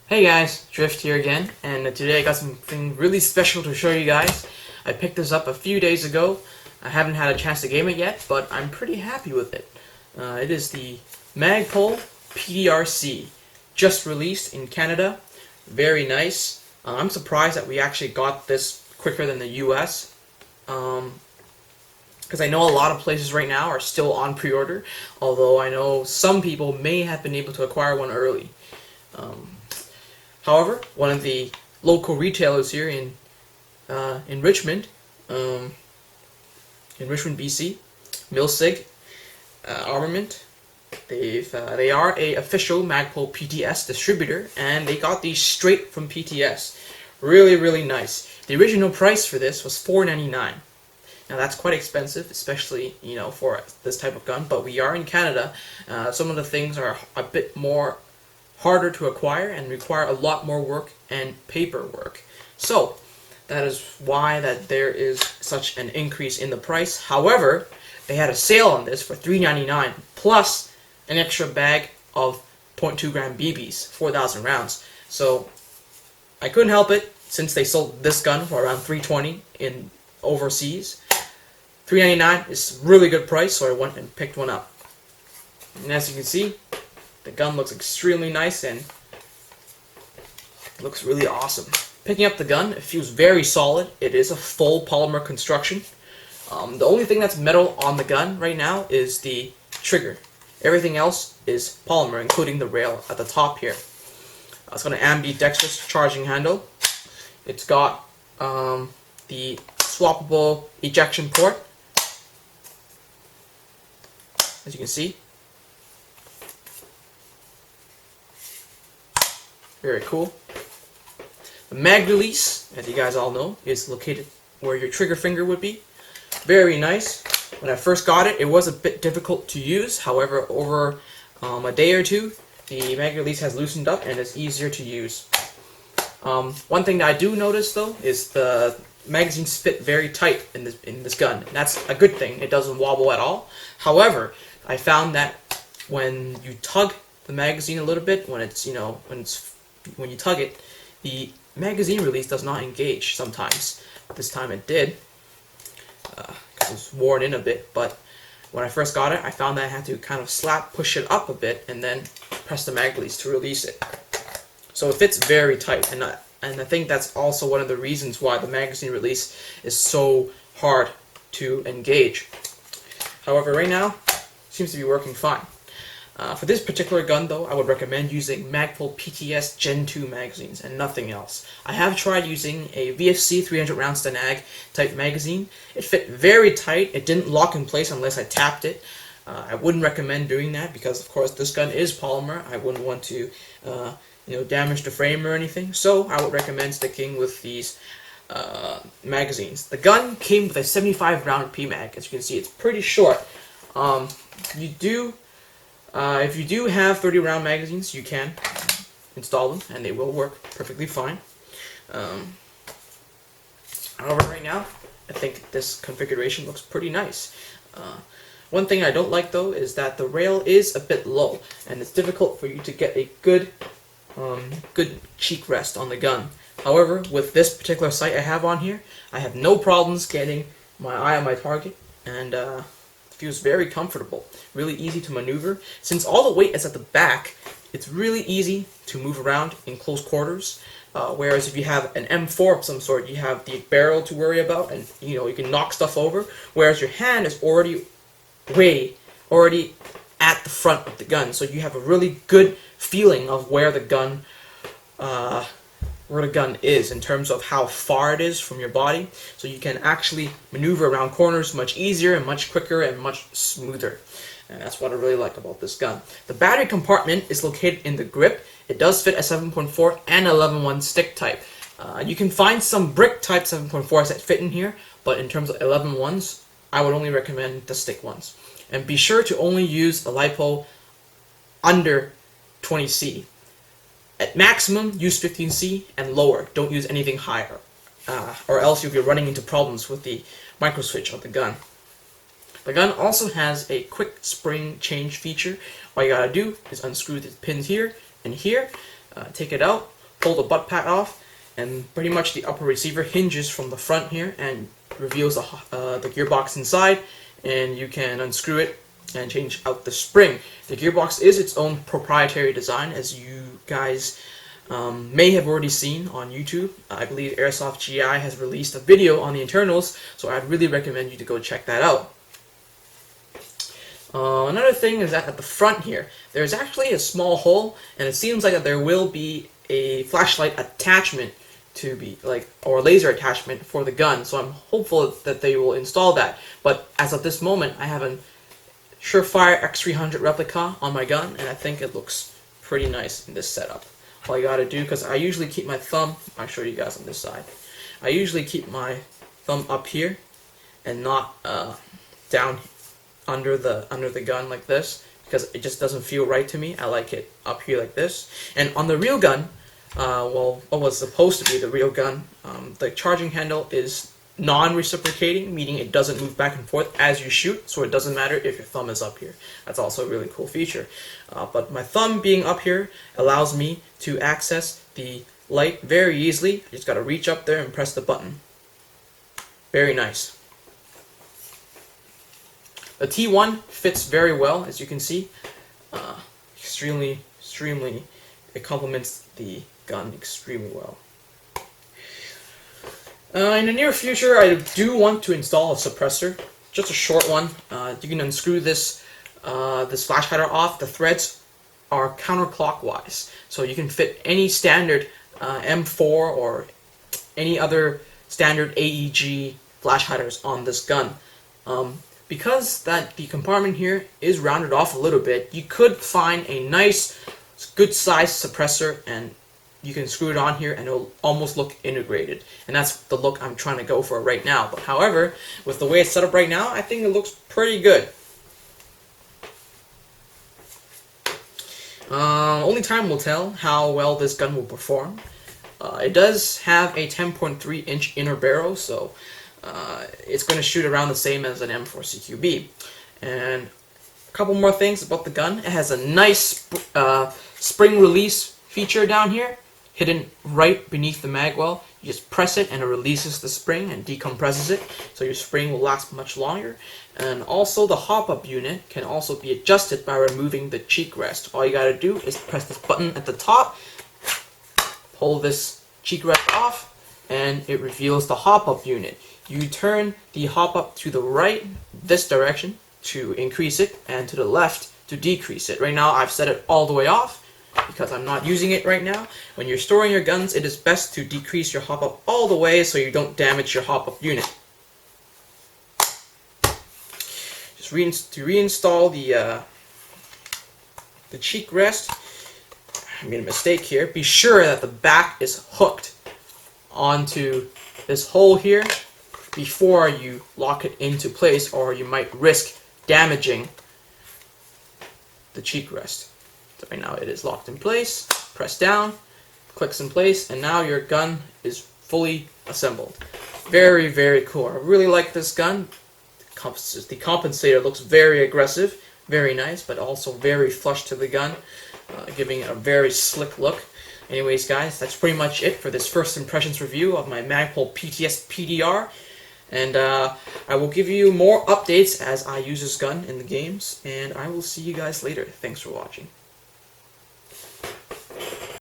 Hey guys, Drift here again, and today I got something really special to show you guys. I picked this up a few days ago. I haven't had a chance to game it yet, but I'm pretty happy with it. It is the MAGPUL PTS-C, just released in Canada. Very nice. I'm surprised that we actually got this quicker than the US, because I know a lot of places right now are still on pre-order, although I know some people may have been able to acquire one early. However, one of the local retailers here in Richmond, BC, Milsig Armament, they are a official MAGPUL PTS distributor, and they got these straight from PTS. Really nice. The original price for this was $4.99. Now that's quite expensive, especially for this type of gun. But we are in Canada. Some of the things are a bit more harder to acquire and require a lot more work and paperwork. So that is why there is such an increase in the price. However, they had a sale on this for $3.99 plus an extra bag of 0.2 gram BBs, 4,000 rounds. So I couldn't help it, since they sold this gun for around $3.20 in overseas. $3.99 is a really good price, so I went and picked one up. And as you can see, the gun looks extremely nice and looks really awesome. Picking up the gun, it feels very solid. It is a full polymer construction. The only thing that's metal on the gun right now is the trigger. Everything else is polymer, including the rail at the top here. It's got an ambidextrous charging handle. It's got the swappable ejection port, as you can see. Very cool. The mag release, as you guys all know, is located where your trigger finger would be. Very nice. When I first got it, it was a bit difficult to use. However, over a day or two, the mag release has loosened up and it's easier to use. One thing that I do notice though is the magazines fit very tight in this gun. And that's a good thing. It doesn't wobble at all. However, I found that when you tug the magazine a little bit, when you tug it, the magazine release does not engage sometimes. This time it did, because it was worn in a bit, but when I first got it, I found that I had to kind of push it up a bit, and then press the mag release to release it. So it fits very tight, and I think that's also one of the reasons why the magazine release is so hard to engage. However, right now, it seems to be working fine. For this particular gun though, I would recommend using MAGPUL PTS Gen 2 magazines and nothing else. I have tried using a VFC 300 round Stanag type magazine. It fit very tight. It didn't lock in place unless I tapped it. I wouldn't recommend doing that because of course this gun is polymer. I wouldn't want to damage the frame or anything. So I would recommend sticking with these magazines. The gun came with a 75 round PMag. As you can see, it's pretty short. If you do have 30 round magazines, you can install them and they will work perfectly fine. However, right now, I think this configuration looks pretty nice. One thing I don't like though is that the rail is a bit low and it's difficult for you to get a good cheek rest on the gun. However, with this particular sight I have on here, I have no problems getting my eye on my target, and feels very comfortable, really easy to maneuver. Since all the weight is at the back, it's really easy to move around in close quarters. Whereas if you have an M4 of some sort, you have the barrel to worry about, and you can knock stuff over. Whereas your hand is already at the front of the gun, so you have a really good feeling of where the gun is in terms of how far it is from your body, so you can actually maneuver around corners much easier and much quicker and much smoother. And that's what I really like about this gun. The battery compartment is located in the grip. It does fit a 7.4 and 11.1 stick type. You can find some brick type 7.4s that fit in here, but in terms of 11.1s, I would only recommend the stick ones. And be sure to only use a LiPo under 20C. At maximum, use 15C and lower. Don't use anything higher, or else you'll be running into problems with the micro switch of the gun. The gun also has a quick spring change feature. All you gotta do is unscrew the pins here and here, take it out, pull the butt pad off, and pretty much the upper receiver hinges from the front here and reveals the gearbox inside, and you can unscrew it and change out the spring. The gearbox is its own proprietary design, as you guys may have already seen on YouTube. I believe Airsoft GI has released a video on the internals, so I'd really recommend you to go check that out. Another thing is that at the front here, there's actually a small hole, and it seems like there will be a flashlight attachment to be or laser attachment for the gun, so I'm hopeful that they will install that. But as of this moment, I have a Surefire X300 replica on my gun, and I think it looks pretty nice in this setup. All you gotta do, because I usually keep my thumb, I'll show you guys on this side, I usually keep my thumb up here and not down under the gun like this, because it just doesn't feel right to me. I like it up here like this. And on the real gun, well, what was supposed to be the real gun, the charging handle is non-reciprocating, meaning it doesn't move back and forth as you shoot, so it doesn't matter if your thumb is up here. That's also a really cool feature. But my thumb being up here allows me to access the light very easily. You just gotta reach up there and press the button. Very nice. The T1 fits very well, as you can see. Extremely, it complements the gun extremely well. In the near future, I do want to install a suppressor, just a short one. You can unscrew this flash hider off. The threads are counterclockwise, so you can fit any standard M4 or any other standard AEG flash hiders on this gun. Because that the compartment here is rounded off a little bit, you could find a nice, good sized suppressor, and you can screw it on here and it'll almost look integrated. And that's the look I'm trying to go for right now. But however, with the way it's set up right now, I think it looks pretty good. Only time will tell how well this gun will perform. It does have a 10.3 inch inner barrel, so it's going to shoot around the same as an M4 CQB. And a couple more things about the gun. It has a nice spring release feature down here, hidden right beneath the mag well. You just press it and it releases the spring and decompresses it, so your spring will last much longer. And also the hop-up unit can also be adjusted by removing the cheek rest. All you gotta do is press this button at the top, pull this cheek rest off, and it reveals the hop-up unit. You turn the hop-up to the right, this direction, to increase it, and to the left to decrease it. Right now I've set it all the way off because I'm not using it right now. When you're storing your guns, it is best to decrease your hop-up all the way so you don't damage your hop-up unit. Just to reinstall the cheek rest, I made a mistake here. Be sure that the back is hooked onto this hole here before you lock it into place, or you might risk damaging the cheek rest. So right now it is locked in place. Press down, clicks in place, and now your gun is fully assembled. Very, very cool. I really like this gun. The compensator looks very aggressive, very nice, but also very flush to the gun, giving it a very slick look. Anyways, guys, that's pretty much it for this first impressions review of my MAGPUL PTS PDR. And I will give you more updates as I use this gun in the games, and I will see you guys later. Thanks for watching.